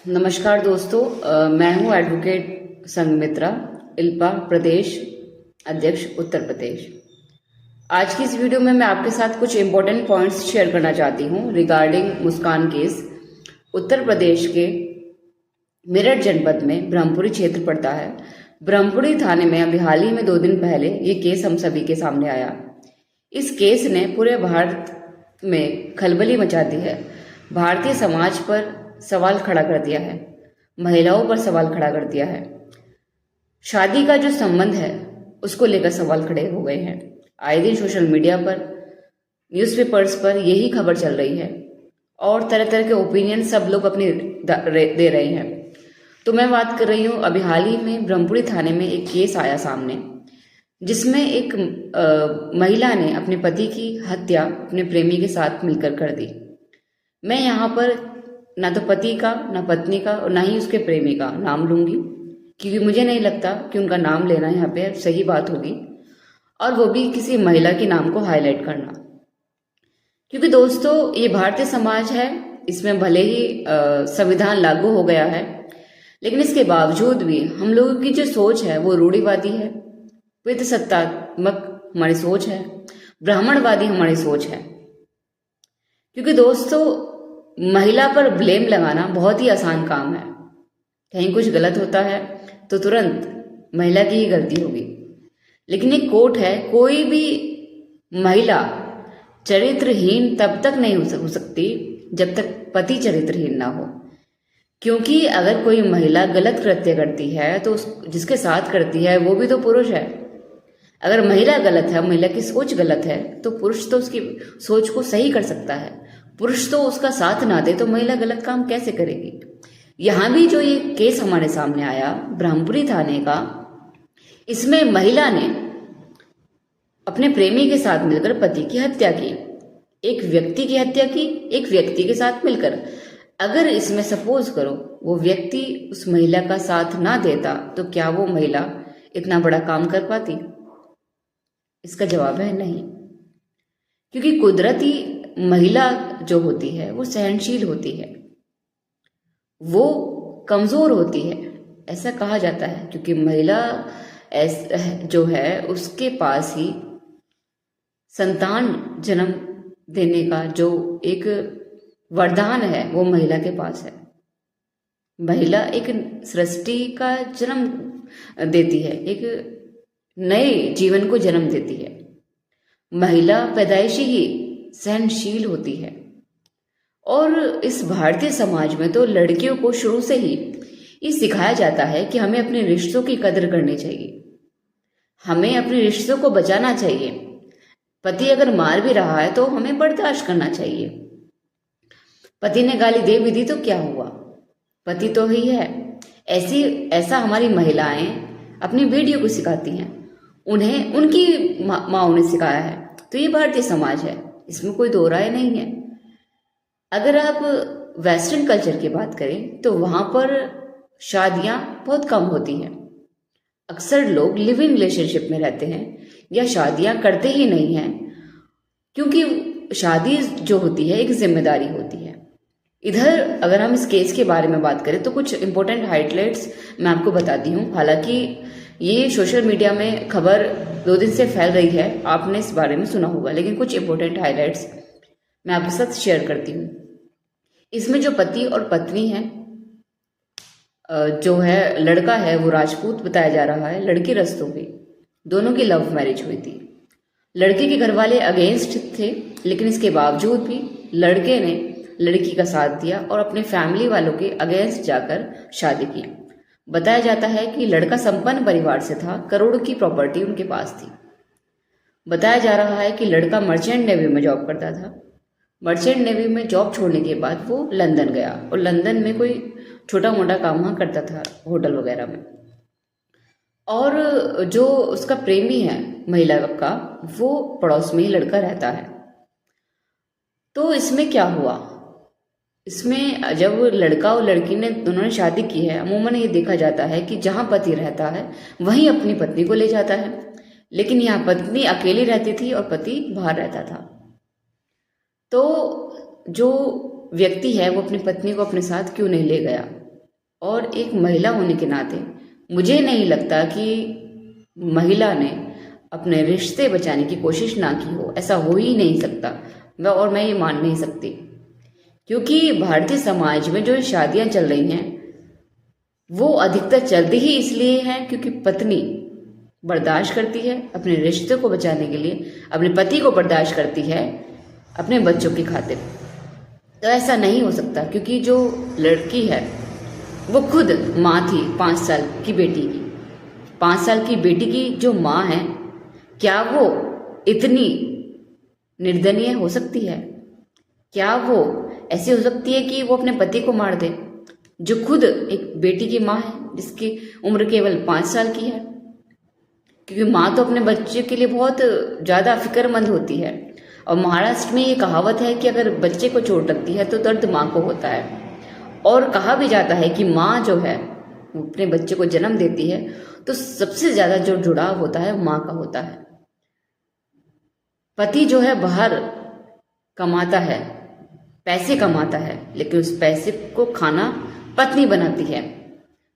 नमस्कार दोस्तों, मैं हूं एडवोकेट संघमित्रा, इल्पा प्रदेश अध्यक्ष उत्तर प्रदेश। आज की इस वीडियो में मैं आपके साथ कुछ इंपॉर्टेंट पॉइंट्स शेयर करना चाहती हूं रिगार्डिंग मुस्कान केस। उत्तर प्रदेश के मेरठ जनपद में ब्रह्मपुरी क्षेत्र पड़ता है। ब्रह्मपुरी थाने में अभी हाल ही में 2 दिन पहले ये केस हम सभी के सामने आया। इस केस ने पूरे भारत में खलबली मचा दी है। भारतीय समाज पर सवाल खड़ा कर दिया है, महिलाओं पर सवाल खड़ा कर दिया है। शादी का जो संबंध है उसको लेकर सवाल खड़े हो गए हैं। आए दिन सोशल मीडिया पर, न्यूज़पेपर्स पर यही खबर चल रही है और तरह तरह के ओपिनियन सब लोग अपने दे रहे हैं। तो मैं बात कर रही हूँ, अभी हाल ही में ब्रह्मपुरी थाने में एक केस आया सामने, जिसमें एक महिला ने अपने पति की हत्या अपने प्रेमी के साथ मिलकर कर दी। मैं यहाँ पर ना तो पति का, ना पत्नी का और ना ही उसके प्रेमी का नाम लूंगी, क्योंकि मुझे नहीं लगता कि उनका नाम लेना यहाँ पे सही बात होगी, और वो भी किसी महिला के नाम को हाईलाइट करना। क्योंकि दोस्तों, ये भारतीय समाज है, इसमें भले ही संविधान लागू हो गया है, लेकिन इसके बावजूद भी हम लोगों की जो सोच है वो रूढ़िवादी है, पितृसत्तात्मक हमारी सोच है, ब्राह्मणवादी हमारी सोच है। क्योंकि दोस्तों, महिला पर ब्लेम लगाना बहुत ही आसान काम है। कहीं कुछ गलत होता है तो तुरंत महिला की ही गलती होगी, लेकिन एक कोट है, कोई भी महिला चरित्रहीन तब तक नहीं हो सकती जब तक पति चरित्रहीन ना हो। क्योंकि अगर कोई महिला गलत कृत्य करती है तो जिसके साथ करती है वो भी तो पुरुष है। अगर महिला गलत है, महिला की सोच गलत है, तो पुरुष तो उसकी सोच को सही कर सकता है। पुरुष तो उसका साथ ना दे तो महिला गलत काम कैसे करेगी। यहां भी जो ये केस हमारे सामने आया ब्रह्मपुरी थाने का, इसमें महिला ने अपने प्रेमी के साथ मिलकर पति की हत्या की। एक व्यक्ति की हत्या की, एक व्यक्ति के साथ मिलकर। अगर इसमें सपोज करो वो व्यक्ति उस महिला का साथ ना देता तो क्या वो महिला इतना बड़ा काम कर पाती? इसका जवाब है नहीं। क्योंकि कुदरती महिला जो होती है वो सहनशील होती है, वो कमजोर होती है, ऐसा कहा जाता है। क्योंकि महिला जो है उसके पास ही संतान जन्म देने का जो एक वरदान है वो महिला के पास है। महिला एक सृष्टि का जन्म देती है, एक नए जीवन को जन्म देती है। महिला पैदाइशी ही सहनशील होती है। और इस भारतीय समाज में तो लड़कियों को शुरू से ही ये सिखाया जाता है कि हमें अपने रिश्तों की कदर करनी चाहिए, हमें अपने रिश्तों को बचाना चाहिए। पति अगर मार भी रहा है तो हमें बर्दाश्त करना चाहिए। पति ने गाली दे भी दी तो क्या हुआ, पति तो ही है। ऐसा हमारी महिलाएं अपनी बेटियों को सिखाती हैं, उन्हें उनकी माँ ने सिखाया है। तो ये भारतीय समाज है, इसमें कोई दो राय नहीं है। अगर आप वेस्टर्न कल्चर की बात करें तो वहां पर शादियां बहुत कम होती हैं। अक्सर लोग लिव इन रिलेशनशिप में रहते हैं या शादियां करते ही नहीं हैं, क्योंकि शादी जो होती है एक जिम्मेदारी होती है। इधर अगर हम इस केस के बारे में बात करें तो कुछ इंपॉर्टेंट हाइलाइट्स मैं आपको बताती हूँ। हालांकि ये सोशल मीडिया में खबर 2 दिन से फैल रही है, आपने इस बारे में सुना होगा, लेकिन कुछ इंपॉर्टेंट हाइलाइट्स मैं आपके साथ शेयर करती हूँ। इसमें जो पति और पत्नी है, जो है लड़का है वो राजपूत बताया जा रहा है, लड़की रस्तोगी, दोनों की लव मैरिज हुई थी। लड़के के घर वाले अगेंस्ट थे, लेकिन इसके बावजूद भी लड़के ने लड़की का साथ दिया और अपने फैमिली वालों के अगेंस्ट जाकर शादी की। बताया जाता है कि लड़का संपन्न परिवार से था, करोड़ों की प्रॉपर्टी उनके पास थी। बताया जा रहा है कि लड़का मर्चेंट नेवी में जॉब करता था। मर्चेंट नेवी में जॉब छोड़ने के बाद वो लंदन गया और लंदन में कोई छोटा मोटा काम वहाँ करता था, होटल वगैरह में। और जो उसका प्रेमी है महिला का, वो पड़ोस में ही लड़का रहता है। तो इसमें क्या हुआ, इसमें जब लड़का और लड़की ने दोनों ने शादी की है, अमूमन ये देखा जाता है कि जहां पति रहता है वहीं अपनी पत्नी को ले जाता है। लेकिन यहाँ पत्नी अकेली रहती थी और पति बाहर रहता था। तो जो व्यक्ति है वो अपनी पत्नी को अपने साथ क्यों नहीं ले गया? और एक महिला होने के नाते मुझे नहीं लगता कि महिला ने अपने रिश्ते बचाने की कोशिश ना की हो। ऐसा हो ही नहीं सकता, मैं ये मान नहीं सकती। क्योंकि भारतीय समाज में जो शादियां चल रही हैं वो अधिकतर चलती ही इसलिए हैं क्योंकि पत्नी बर्दाश्त करती है अपने रिश्ते को बचाने के लिए, अपने पति को बर्दाश्त करती है अपने बच्चों की खातिर। तो ऐसा नहीं हो सकता, क्योंकि जो लड़की है वो खुद माँ थी 5 साल की बेटी की। 5 साल की बेटी की जो माँ है, क्या वो इतनी निर्दयनीय हो सकती है? क्या वो ऐसी हो सकती है कि वो अपने पति को मार दे, जो खुद एक बेटी की माँ है जिसकी उम्र केवल 5 साल की है? क्योंकि माँ तो अपने बच्चे के लिए बहुत ज़्यादा फिक्रमंद होती है। और महाराष्ट्र में ये कहावत है कि अगर बच्चे को चोट लगती है तो दर्द माँ को होता है। और कहा भी जाता है कि माँ जो है वो अपने बच्चे को जन्म देती है तो सबसे ज़्यादा जो जुड़ाव होता है वो माँ का होता है। पति जो है बाहर कमाता है, पैसे कमाता है, लेकिन उस पैसे को खाना पत्नी बनाती है।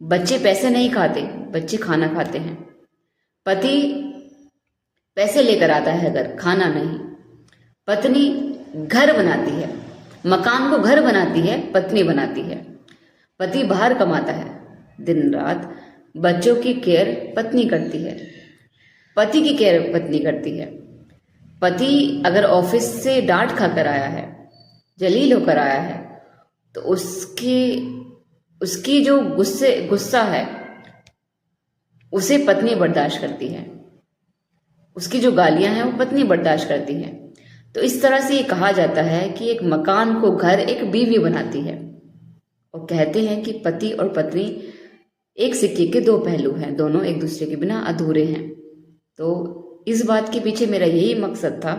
बच्चे पैसे नहीं खाते, बच्चे खाना खाते हैं। पति पैसे लेकर आता है घर, खाना नहीं। पत्नी घर बनाती है, मकान को घर बनाती है, पत्नी बनाती है। पति बाहर कमाता है दिन रात, बच्चों की केयर पत्नी करती है, पति की केयर पत्नी करती है। पति अगर ऑफिस से डांट खाकर आया है, जलील होकर आया है, तो उसकी जो गुस्सा है उसे पत्नी बर्दाश्त करती है। उसकी जो गालियां हैं वो पत्नी बर्दाश्त करती है। तो इस तरह से ये कहा जाता है कि एक मकान को घर एक बीवी बनाती है। और कहते हैं कि पति और पत्नी एक सिक्के के 2 पहलू हैं, दोनों एक दूसरे के बिना अधूरे हैं। तो इस बात के पीछे मेरा यही मकसद था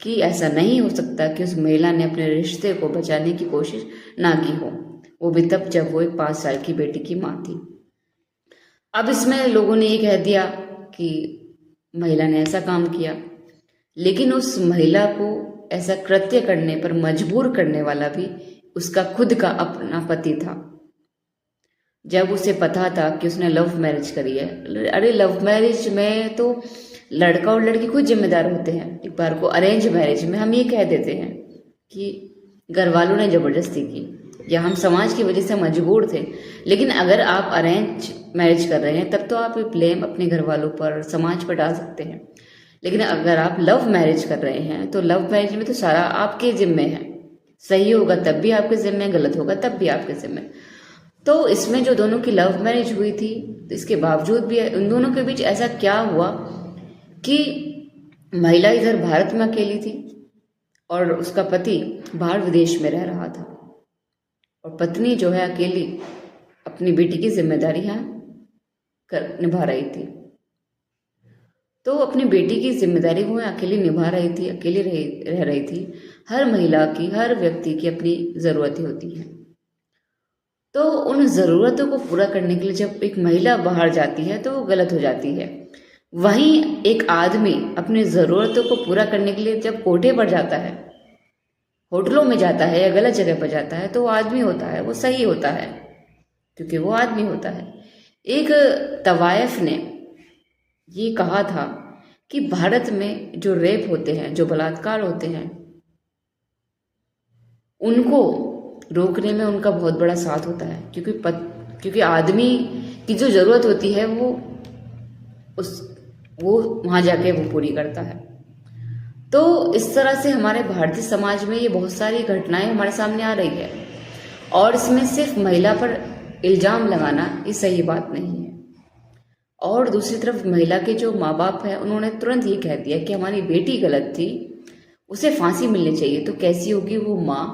कि ऐसा नहीं हो सकता कि उस महिला ने अपने रिश्ते को बचाने की कोशिश ना की हो, वो भी तब जब वो एक 5 साल की बेटी की माँ थी। अब इसमें लोगों ने ये कह दिया कि महिला ने ऐसा काम किया, लेकिन उस महिला को ऐसा कृत्य करने पर मजबूर करने वाला भी उसका खुद का अपना पति था। जब उसे पता था कि उसने लव मैरिज करी है, अरे लव मैरिज में तो लड़का और लड़की खुद जिम्मेदार होते हैं। एक बार को अरेंज मैरिज में हम ये कह देते हैं कि घर वालों ने जबरदस्ती की या हम समाज की वजह से मजबूर थे। लेकिन अगर आप अरेंज मैरिज कर रहे हैं तब तो आप ब्लेम अपने घर वालों पर, समाज पर डाल सकते हैं। लेकिन अगर आप लव मैरिज कर रहे हैं तो लव मैरिज में तो सारा आपके जिम्मे है। सही होगा तब भी आपके जिम्मे, गलत होगा तब भी आपके जिम्मे। तो इसमें जो दोनों की लव मैरिज हुई थी, तो इसके बावजूद भी उन दोनों के बीच ऐसा क्या हुआ कि महिला इधर भारत में अकेली थी और उसका पति बाहर विदेश में रह रहा था, और पत्नी जो है अकेली अपनी बेटी की जिम्मेदारी निभा रही थी। तो अपनी बेटी की जिम्मेदारी वो अकेली निभा रही थी, अकेली रह रही थी। हर महिला की, हर व्यक्ति की अपनी ज़रूरतें होती हैं। तो उन ज़रूरतों को पूरा करने के लिए जब एक महिला बाहर जाती है तो वो गलत हो जाती है। वहीं एक आदमी अपनी ज़रूरतों को पूरा करने के लिए जब कोठे पर जाता है, होटलों में जाता है या गलत जगह पर जाता है, तो वो आदमी होता है, वो सही होता है, क्योंकि वो आदमी होता है। एक तवायफ ने ये कहा था कि भारत में जो रेप होते हैं, जो बलात्कार होते हैं, उनको रोकने में उनका बहुत बड़ा साथ होता है, क्योंकि आदमी की जो ज़रूरत होती है वो वहाँ जाके वो पूरी करता है। तो इस तरह से हमारे भारतीय समाज में ये बहुत सारी घटनाएं हमारे सामने आ रही है, और इसमें सिर्फ महिला पर इल्ज़ाम लगाना ये सही बात नहीं है। और दूसरी तरफ महिला के जो माँ बाप हैं उन्होंने तुरंत ये कह दिया कि हमारी बेटी गलत थी, उसे फांसी मिलनी चाहिए। तो कैसी होगी वो माँ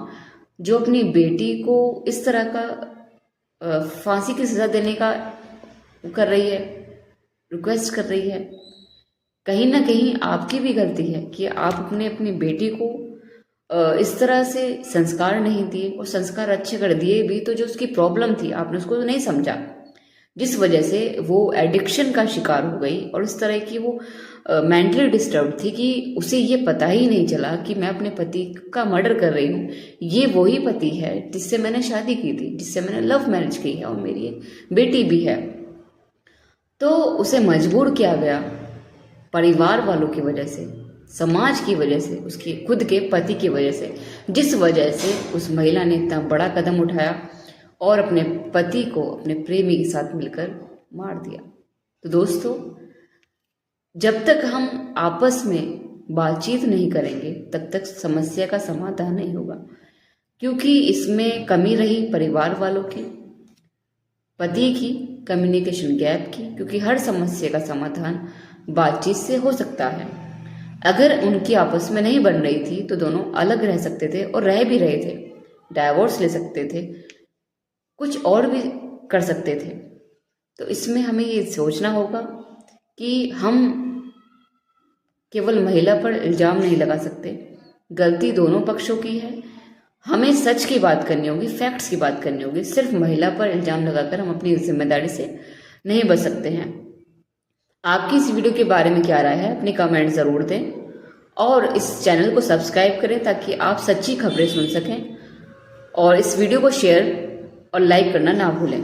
जो अपनी बेटी को इस तरह का फांसी की सज़ा देने का कर रही है, रिक्वेस्ट कर रही है। कहीं ना कहीं आपकी भी गलती है कि आप अपनी बेटी को इस तरह से संस्कार नहीं दिए, और संस्कार अच्छे कर दिए भी तो जो उसकी प्रॉब्लम थी आपने उसको नहीं समझा। जिस वजह से वो एडिक्शन का शिकार हो गई और इस तरह की वो मेंटली डिस्टर्ब थी कि उसे ये पता ही नहीं चला कि मैं अपने पति का मर्डर कर रही हूँ। ये वही पति है जिससे मैंने शादी की थी, जिससे मैंने लव मैरिज की है और मेरी एक बेटी भी है। तो उसे मजबूर किया गया परिवार वालों की वजह से, समाज की वजह से, उसके खुद के पति की वजह से, जिस वजह से उस महिला ने इतना बड़ा कदम उठाया और अपने पति को अपने प्रेमी के साथ मिलकर मार दिया। तो दोस्तों, जब तक हम आपस में बातचीत नहीं करेंगे तब तक समस्या का समाधान नहीं होगा, क्योंकि इसमें कमी रही परिवार वालों की, पति की, कम्युनिकेशन गैप की, क्योंकि हर समस्या का समाधान बातचीत से हो सकता है। अगर उनकी आपस में नहीं बन रही थी तो दोनों अलग रह सकते थे और रह भी रहे थे, डाइवोर्स ले सकते थे, कुछ और भी कर सकते थे। तो इसमें हमें ये सोचना होगा कि हम केवल महिला पर इल्जाम नहीं लगा सकते, गलती दोनों पक्षों की है। हमें सच की बात करनी होगी, फैक्ट्स की बात करनी होगी। सिर्फ महिला पर इल्जाम लगाकर हम अपनी जिम्मेदारी से नहीं बच सकते हैं। आपकी इस वीडियो के बारे में क्या राय है, अपनी कमेंट ज़रूर दें और इस चैनल को सब्सक्राइब करें ताकि आप सच्ची खबरें सुन सकें, और इस वीडियो को शेयर और लाइक करना ना भूलें।